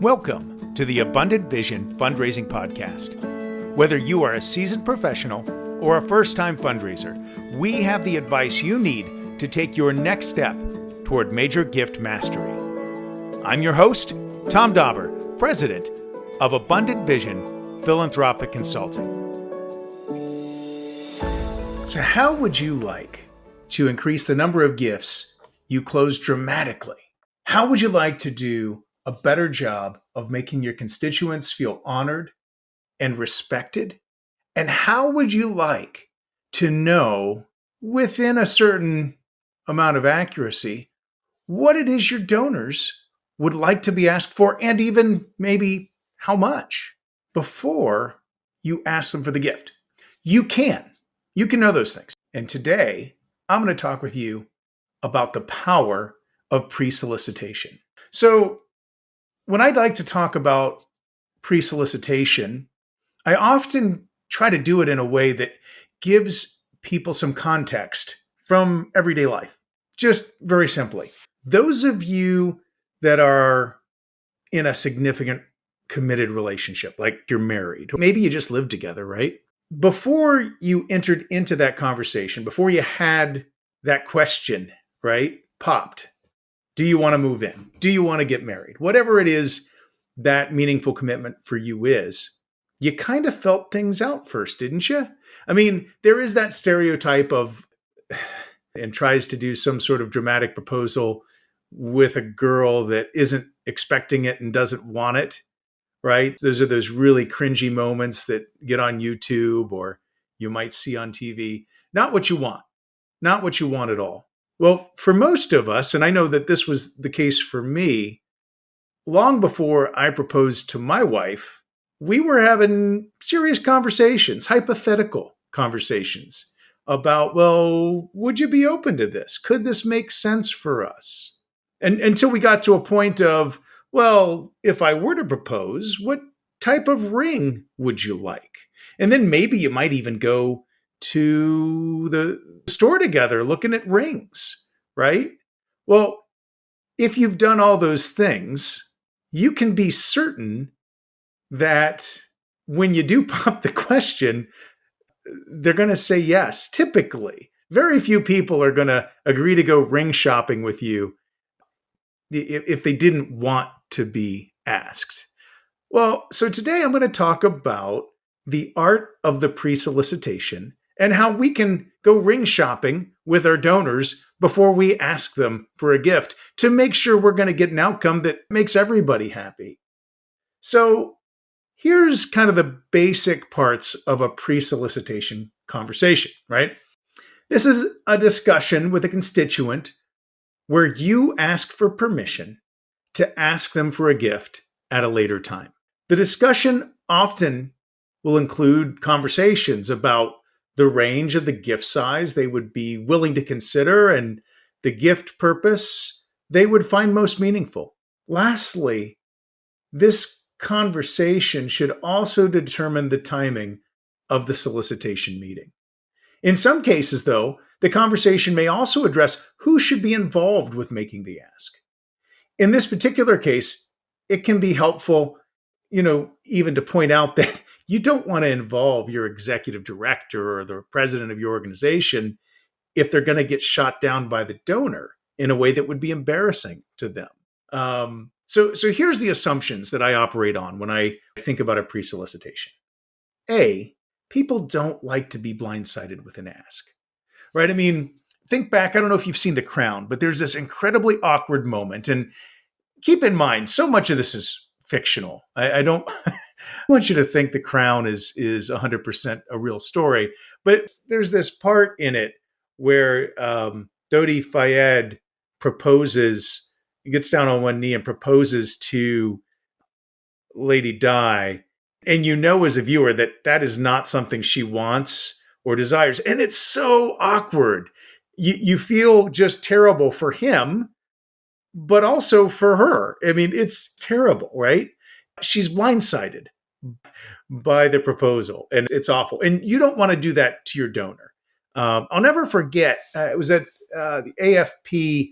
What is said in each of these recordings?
Welcome to the Abundant Vision Fundraising Podcast. Whether you are a seasoned professional or a first-time fundraiser, we have the advice you need to take your next step toward major gift mastery. I'm your host, Tom Dauber, President of Abundant Vision Philanthropic Consulting. So how would you like to increase the number of gifts you close dramatically? How would you like to do a better job of making your constituents feel honored and respected? And how would you like to know, within a certain amount of accuracy, what it is your donors would like to be asked for, and even maybe how much, before you ask them for the gift? You can know those things. And today, I'm going to talk with you about the power of pre-solicitation. So when I'd like to talk about pre-solicitation, I often try to do it in a way that gives people some context from everyday life. Just very simply, those of you that are in a significant committed relationship, like you're married, maybe you just live together, right? Before you entered into that conversation, before you had that question, right, popped, do you want to move in? Do you want to get married? Whatever it is that meaningful commitment for you is, you kind of felt things out first, didn't you? I mean, there is that stereotype of, and tries to do some sort of dramatic proposal with a girl that isn't expecting it and doesn't want it, right? Those are those really cringy moments that get on YouTube or you might see on TV. Not what you want. Not what you want at all. Well, for most of us, and I know that this was the case for me, long before I proposed to my wife, we were having serious conversations, hypothetical conversations about, well, would you be open to this? Could this make sense for us? And until we got to a point of, well, if I were to propose, what type of ring would you like? And then maybe you might even go to the store together looking at rings, right? Well, if you've done all those things, you can be certain that when you do pop the question, they're going to say yes. Typically, very few people are going to agree to go ring shopping with you if they didn't want to be asked. Well, so today I'm going to talk about the art of the pre-solicitation and how we can go ring shopping with our donors before we ask them for a gift to make sure we're going to get an outcome that makes everybody happy. So here's kind of the basic parts of a pre-solicitation conversation, right? This is a discussion with a constituent where you ask for permission to ask them for a gift at a later time. The discussion often will include conversations about the range of the gift size they would be willing to consider and the gift purpose they would find most meaningful. Lastly, this conversation should also determine the timing of the solicitation meeting. In some cases, though, the conversation may also address who should be involved with making the ask. In this particular case, it can be helpful, even to point out that you don't want to involve your executive director or the president of your organization if they're going to get shot down by the donor in a way that would be embarrassing to them. So here's the assumptions that I operate on when I think about a pre-solicitation. A, people don't like to be blindsided with an ask, right? I mean, think back, I don't know if you've seen The Crown, but there's this incredibly awkward moment. And keep in mind, so much of this is fictional. I don't want you to think The Crown is 100% a real story, but there's this part in it where Dodi Fayed proposes, he gets down on one knee and proposes to Lady Di. And as a viewer that is not something she wants or desires. And it's so awkward. You feel just terrible for him, but also for her. I mean, it's terrible, right? She's blindsided by the proposal, and it's awful. And you don't want to do that to your donor. I'll never forget, it was at the AFP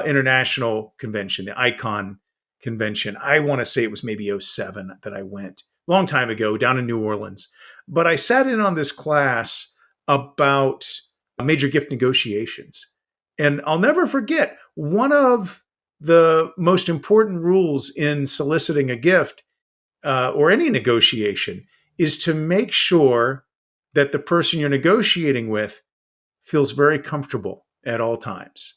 International Convention, the ICON convention. I want to say it was maybe '07 that I went, long time ago, down in New Orleans. But I sat in on this class about major gift negotiations. And I'll never forget, one of the most important rules in soliciting a gift or any negotiation is to make sure that the person you're negotiating with feels very comfortable at all times.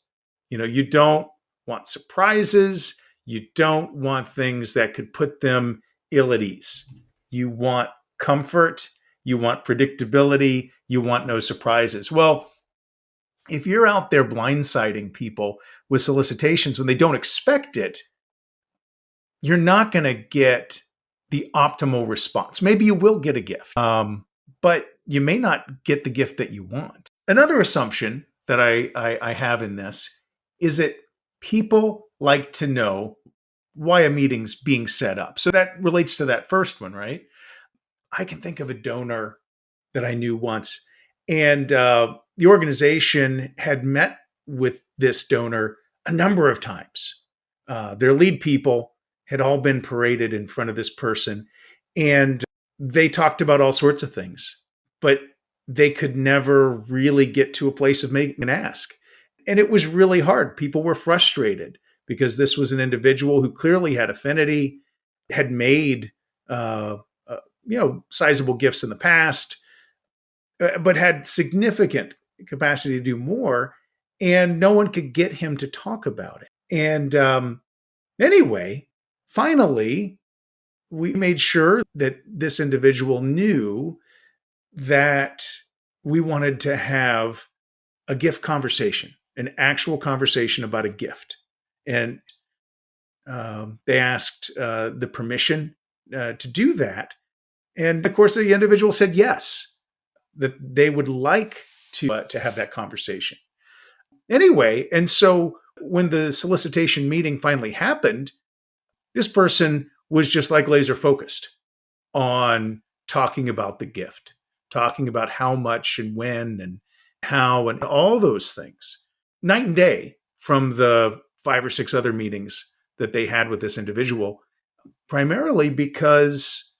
You don't want surprises. You don't want things that could put them ill at ease. You want comfort. You want predictability. You want no surprises. Well, if you're out there blindsiding people with solicitations when they don't expect it, you're not going to get the optimal response. Maybe you will get a gift, but you may not get the gift that you want. Another assumption that I have in this is that people like to know why a meeting's being set up. So that relates to that first one, right? I can think of a donor that I knew once, and the organization had met with this donor a number of times. Their lead people had all been paraded in front of this person, and they talked about all sorts of things, but they could never really get to a place of making an ask. And it was really hard. People were frustrated because this was an individual who clearly had affinity, had made sizable gifts in the past, but had significant capacity to do more, and no one could get him to talk about it. And anyway, finally, we made sure that this individual knew that we wanted to have a gift conversation, an actual conversation about a gift. And they asked the permission to do that. And of course, the individual said yes, that they would like to have that conversation. Anyway, and so when the solicitation meeting finally happened, this person was just like laser focused on talking about the gift, talking about how much and when and how and all those things. Night and day from the 5 or 6 other meetings that they had with this individual, primarily because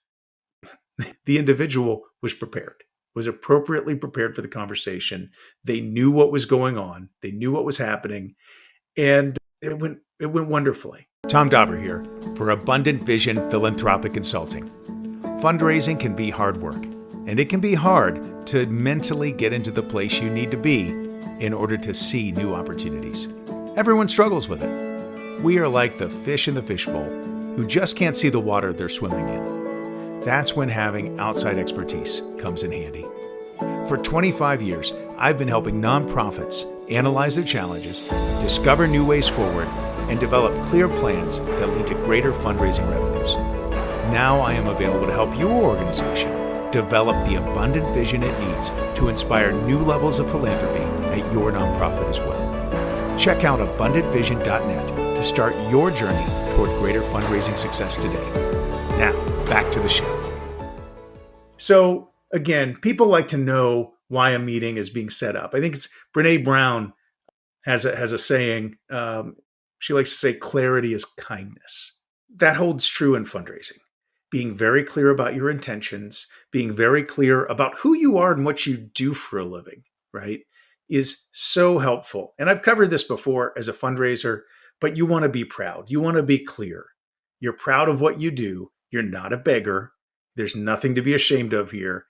the individual was prepared, was appropriately prepared for the conversation. They knew what was going on. They knew what was happening. And it went wonderfully. Tom Dauber here for Abundant Vision Philanthropic Consulting. Fundraising can be hard work, and it can be hard to mentally get into the place you need to be in order to see new opportunities. Everyone struggles with it. We are like the fish in the fishbowl who just can't see the water they're swimming in. That's when having outside expertise comes in handy. For 25 years, I've been helping nonprofits analyze their challenges, discover new ways forward, and develop clear plans that lead to greater fundraising revenues. Now I am available to help your organization develop the abundant vision it needs to inspire new levels of philanthropy at your nonprofit as well. Check out abundantvision.net to start your journey toward greater fundraising success today. Now, back to the show. So again, people like to know why a meeting is being set up. I think it's Brene Brown has a saying. She likes to say, clarity is kindness. That holds true in fundraising. Being very clear about your intentions, being very clear about who you are and what you do for a living, right, is so helpful. And I've covered this before as a fundraiser, but you want to be proud. You want to be clear. You're proud of what you do. You're not a beggar. There's nothing to be ashamed of here.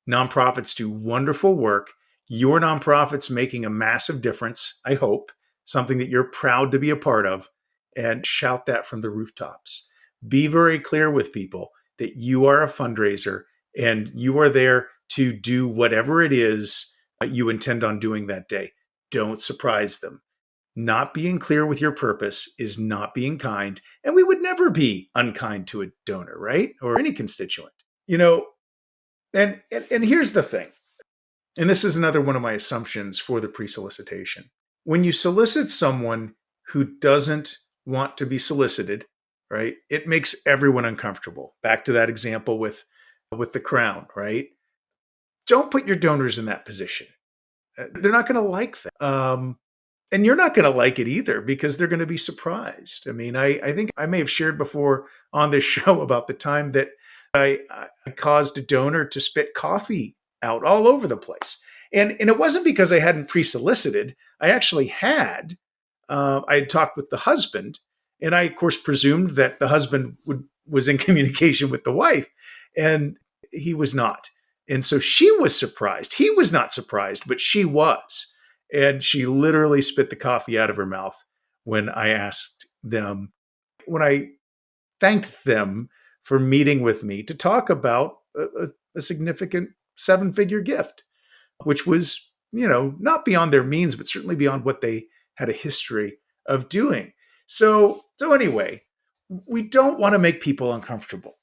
Nonprofits do wonderful work. Your nonprofit's making a massive difference, I hope, something that you're proud to be a part of, and shout that from the rooftops. Be very clear with people that you are a fundraiser and you are there to do whatever it is you intend on doing that day. Don't surprise them. Not being clear with your purpose is not being kind, and we would never be unkind to a donor, right? Or any constituent. And here's the thing, and this is another one of my assumptions for the pre-solicitation. When you solicit someone who doesn't want to be solicited, right, it makes everyone uncomfortable. Back to that example with the crown, right? Don't put your donors in that position. They're not going to like that. And you're not going to like it either because they're going to be surprised. I mean, I think I may have shared before on this show about the time that I caused a donor to spit coffee out all over the place. And it wasn't because I hadn't pre-solicited. I actually had. I had talked with the husband, and I, of course, presumed that the husband was in communication with the wife, and he was not. And so she was surprised. He was not surprised, but she was. And she literally spit the coffee out of her mouth when I asked them, when I thanked them for meeting with me to talk about a significant 7-figure gift, which was, not beyond their means, but certainly beyond what they had a history of doing. So anyway, we don't want to make people uncomfortable.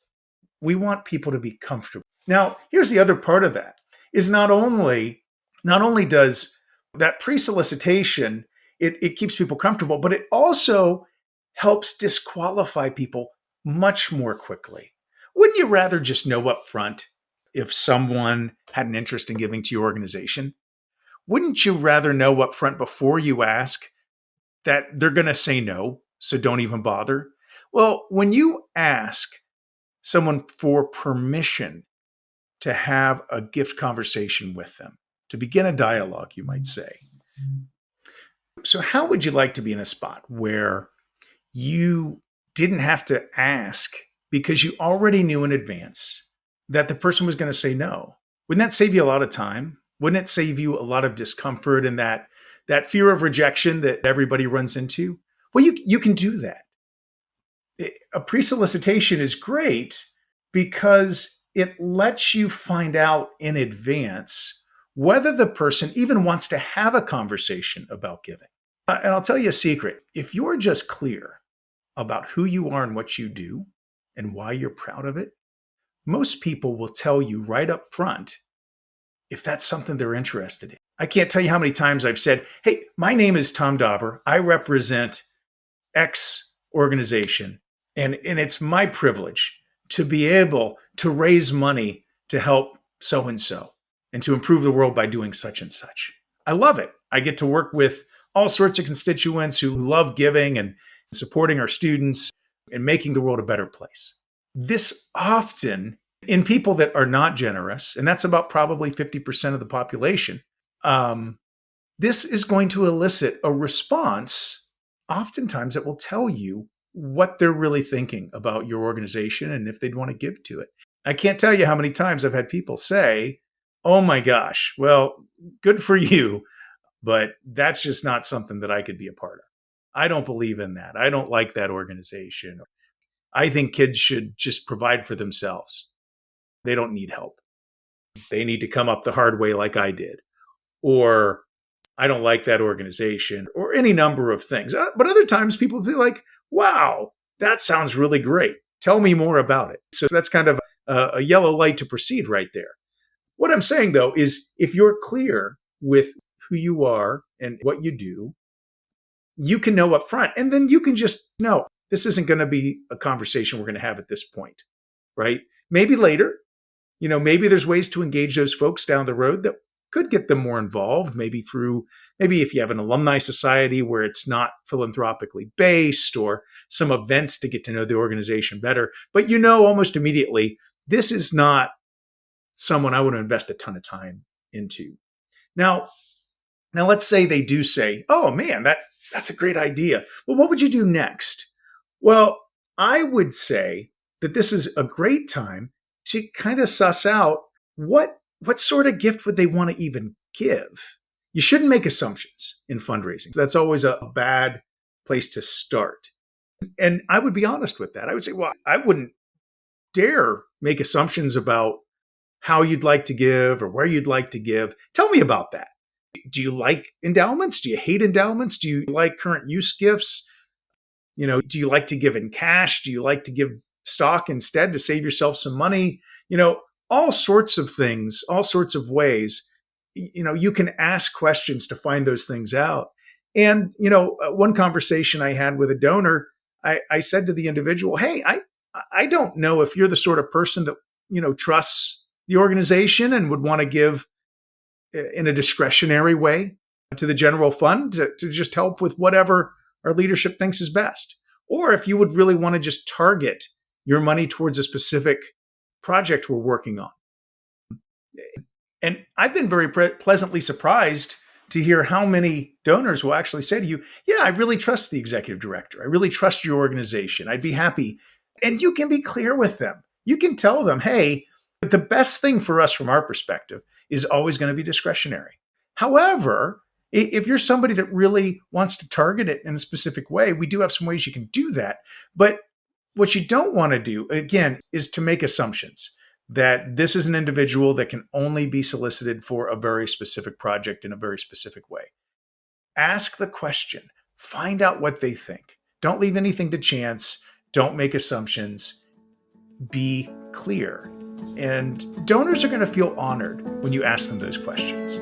We want people to be comfortable. Now, here's the other part of that is not only does that pre-solicitation, it keeps people comfortable, but it also helps disqualify people much more quickly. Wouldn't you rather just know up front if someone had an interest in giving to your organization? Wouldn't you rather know up front before you ask that they're going to say no, so don't even bother? Well, when you ask someone for permission to have a gift conversation with them, to begin a dialogue, you might say. So how would you like to be in a spot where you didn't have to ask because you already knew in advance that the person was going to say no? Wouldn't that save you a lot of time? Wouldn't it save you a lot of discomfort and that fear of rejection that everybody runs into? Well, you can do that. A pre-solicitation is great because it lets you find out in advance whether the person even wants to have a conversation about giving. And I'll tell you a secret. If you're just clear about who you are and what you do and why you're proud of it, most people will tell you right up front if that's something they're interested in. I can't tell you how many times I've said, hey, my name is Tom Dauber. I represent X organization, and it's my privilege to be able to raise money to help so-and-so and to improve the world by doing such and such. I love it. I get to work with all sorts of constituents who love giving and supporting our students and making the world a better place. This often, in people that are not generous, and that's about probably 50% of the population, this is going to elicit a response, oftentimes that will tell you what they're really thinking about your organization and if they'd want to give to it. I can't tell you how many times I've had people say, oh my gosh, well, good for you, but that's just not something that I could be a part of. I don't believe in that. I don't like that organization. I think kids should just provide for themselves. They don't need help. They need to come up the hard way like I did. Or I don't like that organization, or any number of things. But other times people will be like, wow, that sounds really great. Tell me more about it. So that's kind of a yellow light to proceed right there. What I'm saying, though, is if you're clear with who you are and what you do, you can know up front. And then you can just know this isn't going to be a conversation we're going to have at this point, right? Maybe later, maybe there's ways to engage those folks down the road that could get them more involved, maybe if you have an alumni society where it's not philanthropically based, or some events to get to know the organization better. But almost immediately, this is not someone I want to invest a ton of time into. Now let's say they do say, oh man, that's a great idea. Well, what would you do next? Well, I would say that this is a great time to kind of suss out what sort of gift would they want to even give. You shouldn't make assumptions in fundraising. That's always a bad place to start. And I would be honest with that. I would say, well, I wouldn't dare make assumptions about how you'd like to give or where you'd like to give. Tell me about that. Do you like endowments? Do you hate endowments? Do you like current use gifts? Do you like to give in cash? Do you like to give stock instead to save yourself some money? All sorts of things, all sorts of ways. You can ask questions to find those things out. And, one conversation I had with a donor, I said to the individual, hey, I don't know if you're the sort of person that, trusts the organization and would want to give in a discretionary way. to the general fund to just help with whatever our leadership thinks is best. Or if you would really want to just target your money towards a specific project we're working on. And I've been very pleasantly surprised to hear how many donors will actually say to you, yeah, I really trust the executive director. I really trust your organization. I'd be happy. And you can be clear with them. You can tell them, hey, the best thing for us from our perspective is always going to be discretionary. However, if you're somebody that really wants to target it in a specific way, we do have some ways you can do that. But what you don't want to do, again, is to make assumptions that this is an individual that can only be solicited for a very specific project in a very specific way. Ask the question. Find out what they think. Don't leave anything to chance. Don't make assumptions. Be clear. And donors are going to feel honored when you ask them those questions.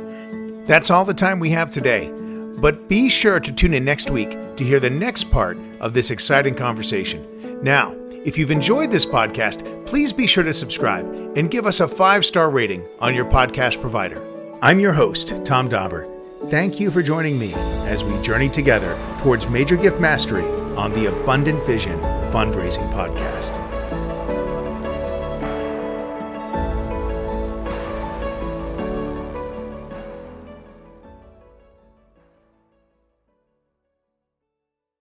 That's all the time we have today. But be sure to tune in next week to hear the next part of this exciting conversation. Now, if you've enjoyed this podcast, please be sure to subscribe and give us a 5-star rating on your podcast provider. I'm your host, Tom Dauber. Thank you for joining me as we journey together towards major gift mastery on the Abundant Vision Fundraising Podcast.